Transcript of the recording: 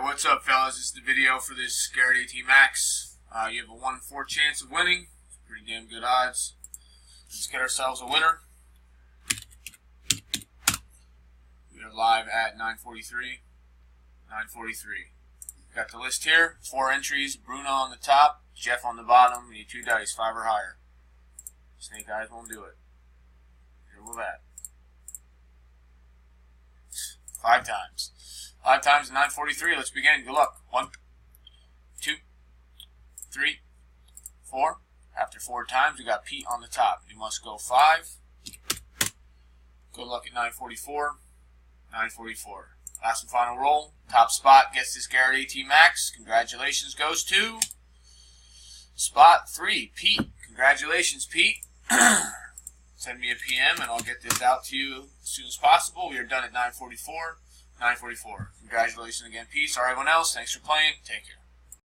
What's up, fellas? This is the video for this Garrett AT Max. You have a 1 in 4 chance of winning. Pretty damn good odds. Let's get ourselves a winner. We are live at 9:43. 9:43. Got the list here. 4 entries. Bruno on the top, Jeff on the bottom. We need 2 dice, 5 or higher. Snake Eyes won't do it. Here with that. 5 times. 5 times in 9:43. Let's begin. Good luck. 1, 2, 3, 4. After 4 times, we got Pete on the top. You must go 5. Good luck at 9:44. 9:44. Last and final roll. Top spot gets this Garrett AT Max. Congratulations goes to spot 3, Pete. Congratulations, Pete. Send me a PM and I'll get this out to you as soon as possible. We are done at 9:44. 9:44. Congratulations again, Pete. Sorry, everyone else. Thanks for playing. Take care.